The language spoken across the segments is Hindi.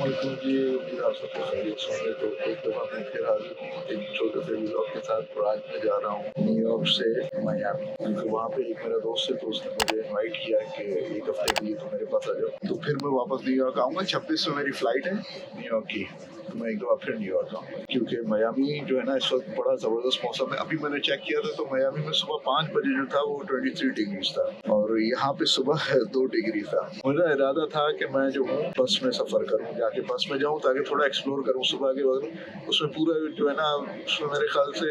अस्सलामुअलैकुम जी, उम्मीद आप सब खैरियत से होंगे। तो एक दफ़ा मैं फिर हाज़िर हूँ एक छोटे से व्लॉग के साथ और आज मैं जा रहा हूँ न्यूयॉर्क से मियामी, क्योंकि वहाँ पे एक मेरा दोस्त है तो उसने मुझे इनवाइट किया कि एक हफ्ते के लिए तो मेरे पास आ जाओ। तो फिर मैं वापस न्यूयॉर्क आऊँगा। 26 में मेरी फ़्लाइट है न्यूयॉर्क की, तो मैं एक दफ़ा फिर न्यूयॉर्क आऊँगा, क्योंकि मियामी जो है ना इस वक्त बड़ा ज़बरदस्त मौसम है। अभी मैंने चेक किया था तो मियामी में सुबह 5 बजे जो था वो 23 डिग्रीज था और यहाँ पे सुबह 2 डिग्री था। मेरा इरादा था कि मैं जो हूँ बस में सफ़र करूँ, जाके बस में जाऊँ ताकि थोड़ा एक्सप्लोर करूँ सुबह के वक्त। उसमें पूरा जो है ना उसमें मेरे ख्याल से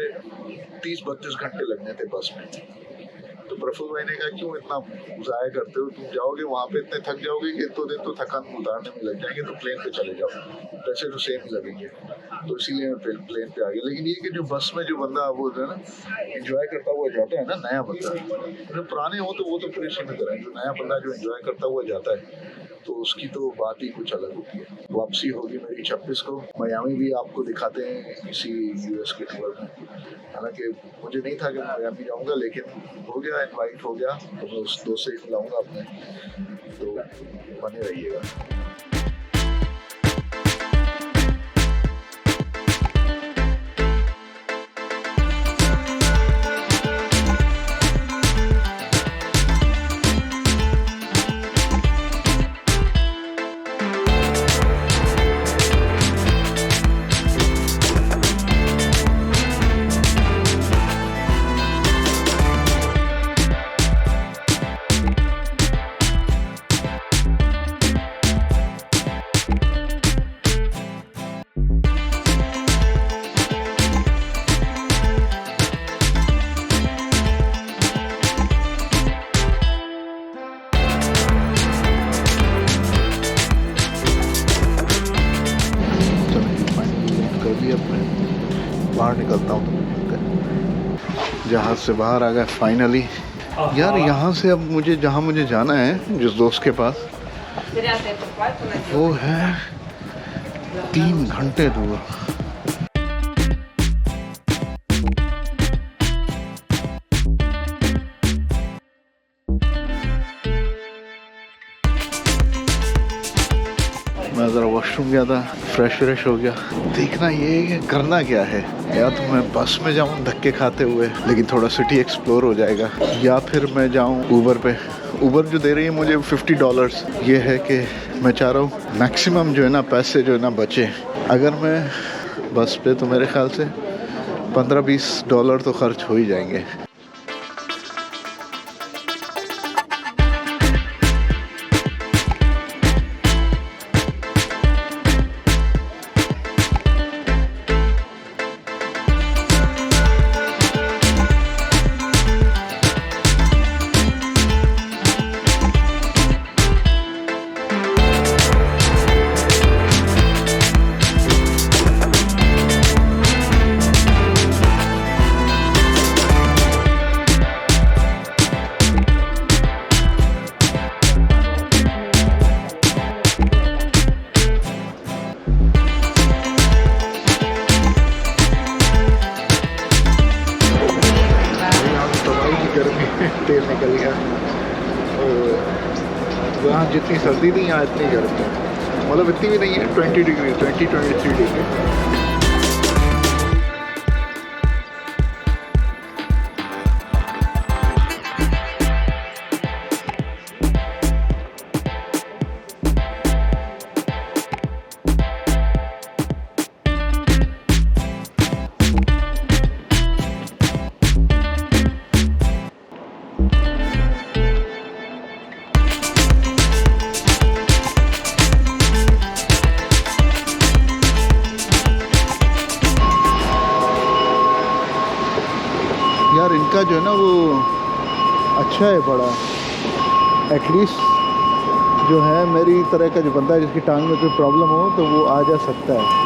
30-32 घंटे लगने थे बस में। तो प्रफुल भाई ने कहा क्यों इतना ज़ाया करते हो, तुम जाओगे वहाँ पे इतने थक जाओगे कि 2 दिन तो थकान उतारने में लग जाएंगे, तो प्लेन पे चले जाओ, पैसे तो सेम ही लगेंगे। तो इसीलिए मैं प्लेन पे आ गया। लेकिन ये कि जो बस में जो बंदा वो है ना एंजॉय करता हुआ जाता है ना, नया बंदा, जो पुराने हो तो वो तो फिर इसी में तरह, जो नया बंदा जो एंजॉय करता हुआ जाता है तो उसकी तो बात ही कुछ अलग होती है। वापसी होगी मेरी 26 को। मियामी भी आपको दिखाते हैं इसी यूएस के टूर में। हालांकि मुझे नहीं था कि मैं मियामी जाऊंगा, लेकिन हो गया, इनवाइट हो गया, तो मैं उस दोस्त से ही मिलाऊंगा अपने। तो बने रहिएगा। बाहर निकलता हूँ, जहाज से बाहर आ गया फाइनली। यार यहाँ से अब मुझे जहाँ मुझे जाना है जिस दोस्त के पास, वो है 3 घंटे दूर। मैं ज़रा वॉशरूम गया था, फ्रेश हो गया। देखना ये करना क्या है, या तो मैं बस में जाऊँ धक्के खाते हुए लेकिन थोड़ा सिटी एक्सप्लोर हो जाएगा, या फिर मैं जाऊँ ऊबर पे। ऊबर जो दे रही है मुझे $50। ये है कि मैं चाह रहा हूँ मैक्सिमम जो है ना पैसे जो है ना बचे। अगर मैं बस पे तो मेरे ख्याल से $15-20 तो खर्च हो ही जाएंगे। तेल निकल गया। वहाँ जितनी सर्दी थी यहाँ इतनी गर्मी, मतलब इतनी भी नहीं है, 20 डिग्री 23 डिग्री। यार इनका जो है ना वो अच्छा है बड़ा, एटलीस्ट जो है मेरी तरह का जो बंदा है जिसकी टांग में कोई प्रॉब्लम हो तो वो आ जा सकता है।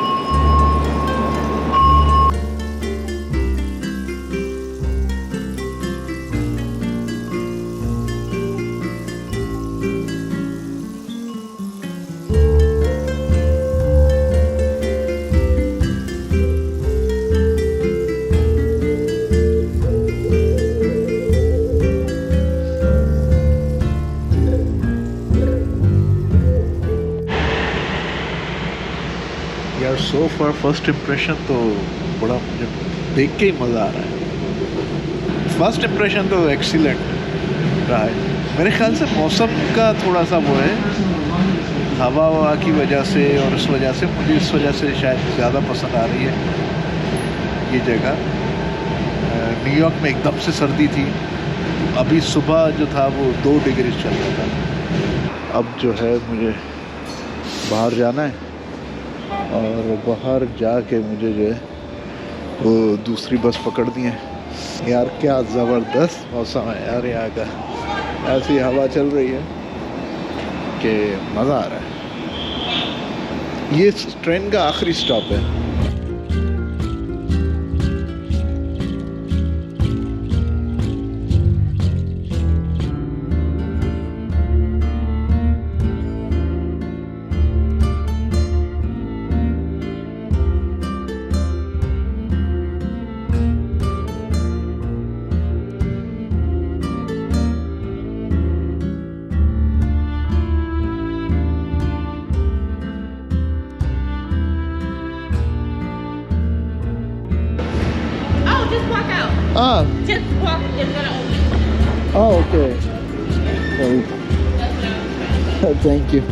यार सो फॉर फर्स्ट इम्प्रेशन तो बड़ा मुझे देख के ही मज़ा आ रहा है। फर्स्ट इम्प्रेशन तो एक्सीलेंट रहा है। मेरे ख्याल से मौसम का थोड़ा सा वो है, हवा की वजह से, और इस वजह से मुझे इस वजह से शायद ज़्यादा पसंद आ रही है ये जगह। न्यूयॉर्क में एकदम से सर्दी थी, अभी सुबह जो था वो 2 डिग्री चल रहा था। अब जो है मुझे बाहर जाना है और बाहर जाके मुझे जो है वो दूसरी बस पकड़नी है। यार क्या ज़बरदस्त मौसम है यार यहाँ का, ऐसी हवा चल रही है कि मज़ा आ रहा है। ये ट्रेन का आखिरी स्टॉप है। Just walk out. Ah, Just walk. It's gonna open. oh, okay. Sorry. That's what I was saying. Thank you.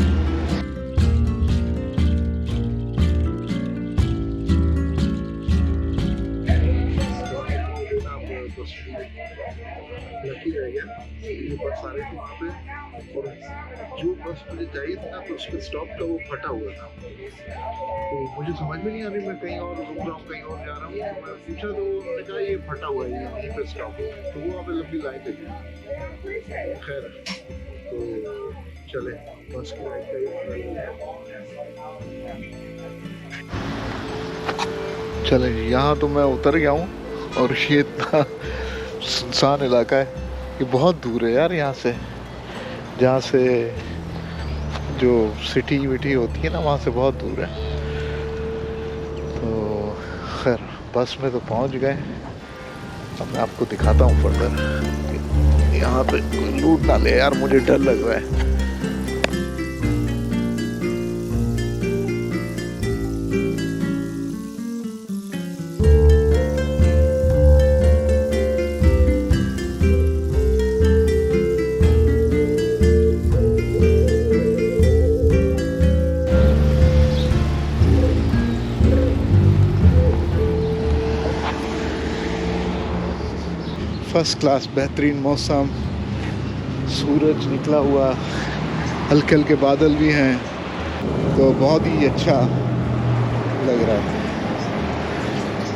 जो बस मुझे चाहिए था ना, तो उसके स्टॉप का वो फटा हुआ था, तो मुझे समझ में नहीं आ रही, मैं कहीं और रुक रहा हूँ, कहीं और जा रहा हूँ। तो मैं पूछा तो उन्होंने कहा ये फटा हुआ है, यहीं पे स्टॉप है। तो वो वहाँ पे लंबी लाइन लगी। खैर तो चले बस की लाइन चले। यहाँ तो मैं उतर गया हूँ और ये इतना सुनसान इलाका है, ये बहुत दूर है यार यहाँ से, जहाँ से जो सिटी विटी होती है ना, वहाँ से बहुत दूर है। तो खैर बस में तो पहुँच गए। अब मैं आपको दिखाता हूँ फर्दर। यहाँ पे कोई लूट ना ले यार, मुझे डर लग रहा है। फर्स्ट क्लास बेहतरीन मौसम, सूरज निकला हुआ, हल्के हल्के बादल भी हैं, तो बहुत ही अच्छा लग रहा है।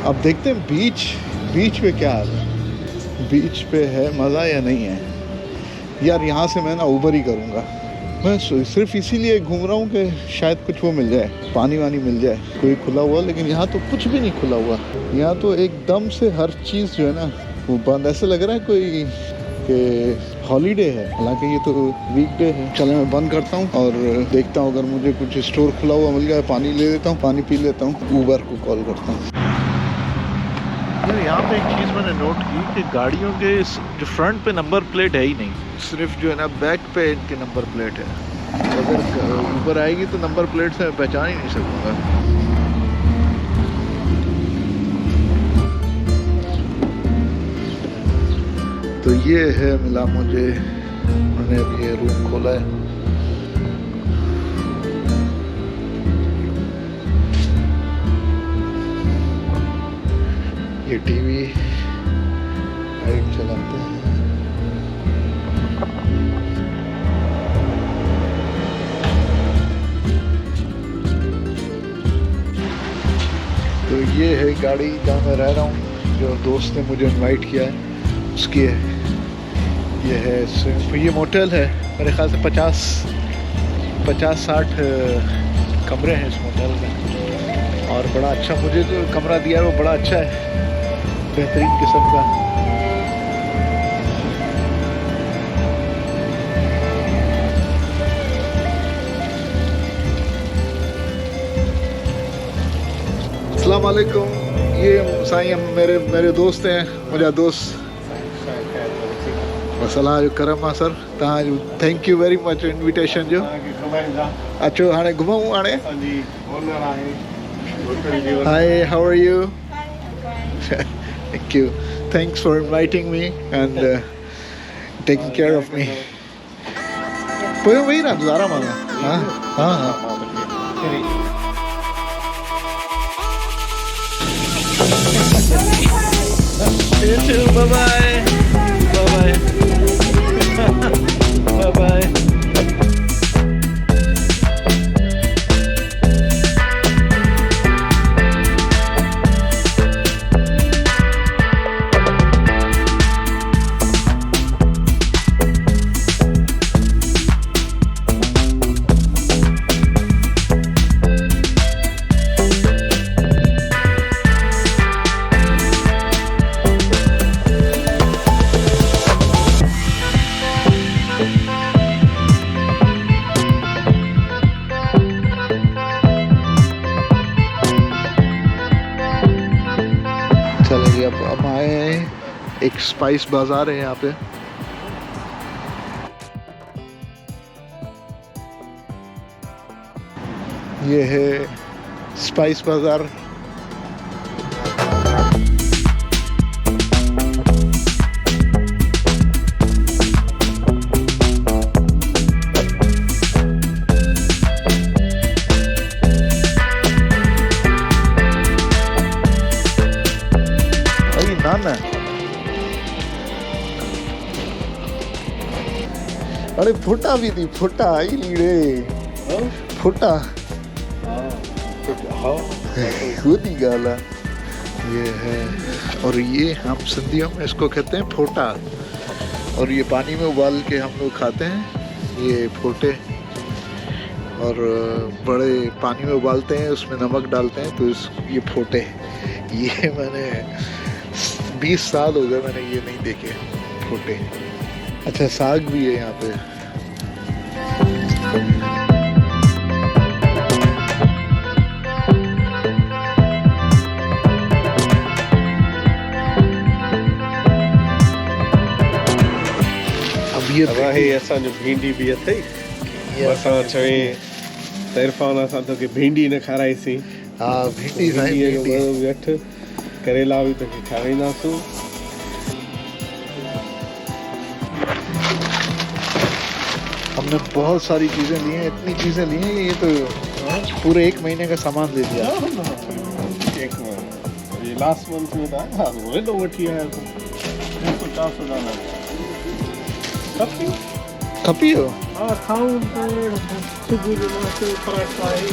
अब देखते हैं बीच पे क्या है, बीच पे है मज़ा या नहीं है। यार यहाँ से मैं ना ऊबर ही करूँगा। मैं सिर्फ इसीलिए घूम रहा हूँ कि शायद कुछ वो मिल जाए, पानी वानी मिल जाए कोई खुला हुआ, लेकिन यहाँ तो कुछ भी नहीं खुला हुआ। यहाँ तो एकदम से हर चीज़ जो है ना वो बंद। ऐसा लग रहा है कोई कि हॉलीडे है, हालांकि ये तो वीकडे है। चलो मैं बंद करता हूँ और देखता हूँ, अगर मुझे कुछ स्टोर खुला हुआ मिल गया, पानी ले लेता हूँ, पानी पी लेता हूँ, ऊबर को कॉल करता हूँ। यहाँ पे एक चीज़ मैंने नोट की कि गाड़ियों के जो फ्रंट पे नंबर प्लेट है ही नहीं, सिर्फ जो है ना बैक पे इनके नंबर प्लेट है। अगर ऊपर आएगी तो नंबर प्लेट से मैं पहचान ही नहीं सकूँगा। तो ये है मिला मुझे, मैंने अभी ये रूम खोला है। ये टीवी लाइट चलाते हैं। तो ये है गाड़ी जहाँ मैं रह रहा हूँ, जो दोस्त ने मुझे इनवाइट किया है उसकी है। ये है, ये मोटेल है, मेरे ख्याल से 50-60 कमरे हैं इस मोटेल में, और बड़ा अच्छा मुझे जो कमरा दिया है वो बड़ा अच्छा है, बेहतरीन किस्म का। अस्सलाम वालेकुम। ये साईं मेरे दोस्त हैं, मुझा दोस्त मसला जो करम आहे सर, तव्हांजो thank you very much invitation जो। अचो हाणे घुमूं हाणे। Hi, how are you? Hi, I'm fine. Thank you. Thanks for inviting me and taking care of me. Puedo ir a Zara, mama? You too. Bye bye. Bye bye. Bye bye. चलिए अब आए हैं एक स्पाइस बाजार है यहाँ पे। ये है स्पाइस बाजार। नाना अरे फुटा भी थी, फुटा आई लीड़े फुटा खुद ही गाला ये है। और ये हम सिंधियों में इसको कहते हैं फोटा, और ये पानी में उबाल के हम लोग खाते हैं ये फोटे। और बड़े पानी में उबालते हैं, उसमें नमक डालते हैं, तो ये फोटे। ये मैंने 20 साल हो गए मैंने ये नहीं देखे फोटे। अच्छा साग भी है यहाँ पे। अब ये असांजो भिंडी बि अथई। असां चवे त इरफान असां तोखे भिंडी न खाराईसीं। हा भिंडी साईं भिंडी वठ, करेला भी तोखे खाराईंदासूं। हमने बहुत सारी चीज़ें ली हैं, इतनी चीज़ें ली हैं ये तो पूरे 1 महीने का सामान ले लिया। ये लास्ट मंथ में था, हाँ वो तो वठी आया तो 400 डॉलर खपी हो। हाँ खाऊं तो सुबुह जो नाश्ते पराठा आहे।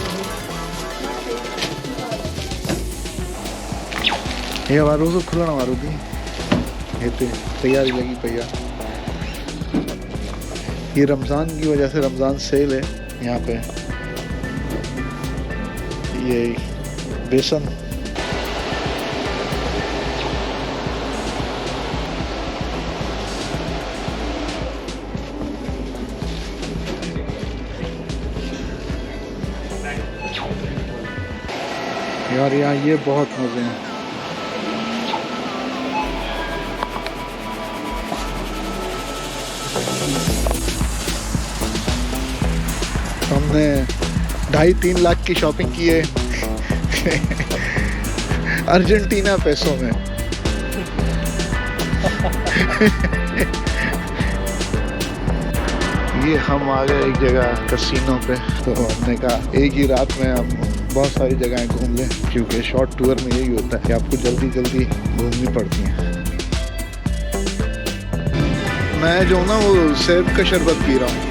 ये वारो तो खुलण वारो थी, हिते तैयारी लगी पई है। ये रमज़ान की वजह से रमज़ान सेल है यहाँ पे। ये बेसन यार यहाँ ये बहुत मज़े हैं। हमने 2.5-3 लाख की शॉपिंग की है अर्जेंटीना पैसों में। ये हम आ गए एक जगह कैसीनो पे, तो हमने कहा एक ही रात में हम बहुत सारी जगहें घूम लें, क्योंकि शॉर्ट टूर में यही होता है कि आपको जल्दी जल्दी घूमनी पड़ती है। मैं जो ना वो सेब का शरबत पी रहा हूँ।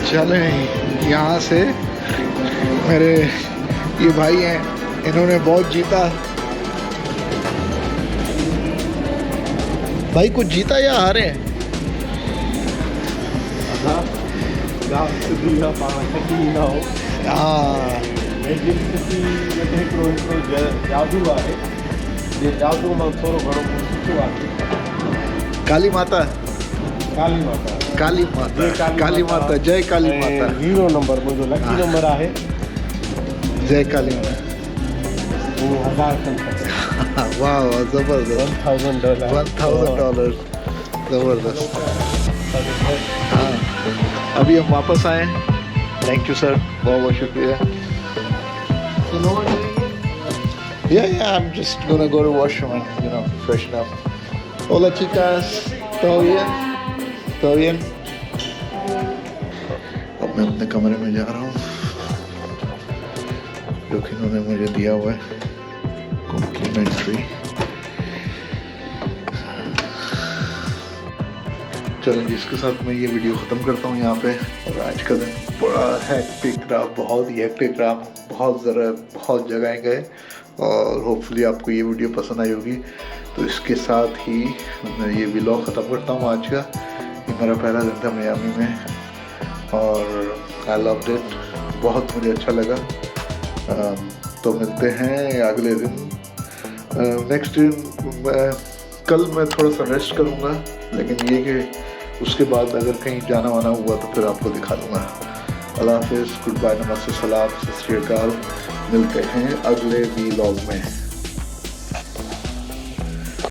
चलें यहाँ से। मेरे ये भाई हैं, इन्होंने बहुत जीता। भाई कुछ जीता या हारे? जादू आहे, ये जादू मां थोरो घणो सुठो आहे। काली माता काली माता काली माता, काली माता, जय काली माता, 0 नंबर मुंहिंजो लकी नंबर आहे जय काली माता। $1000 वाह वाह, जबरदस्त, $1000 $1000 जबरदस्त। हाँ, अभी हम वापस आए। थैंक यू सर, बहुत बहुत शुक्रिया। Yeah, I'm just gonna go to washroom and freshen up. Hola chicas, ¿todo bien? ¿Todo bien? अब मैं अपने कमरे में जा रहा हूँ जो कि इन्होंने मुझे दिया हुआ है कॉम्प्लीमेंट्री। चलें, जिसके साथ मैं ये वीडियो ख़त्म करता हूँ यहाँ पे। और आज का दिन बड़ा हैक्टिक रहा, बहुत ही हैक्टिक रहा, बहुत जगह गए और होपफुली आपको ये वीडियो पसंद आई होगी। तो इसके साथ ही मैं ये व्लॉग ख़त्म करता हूँ आज का। ये मेरा पहला दिन था मियामी में और आई लव्ड इट, बहुत मुझे अच्छा लगा। तो मिलते हैं अगले दिन। नेक्स्ट दिन कल मैं थोड़ा सा रेस्ट करूँगा, लेकिन ये कि उसके बाद अगर कहीं जाना वाना हुआ तो फिर आपको दिखा दूँगा। अल्लाह हाफ़िज़, गुड बाय, नमस्ते, सलाम, सत श्री अकाल। मिलते हैं अगले व्लॉग में।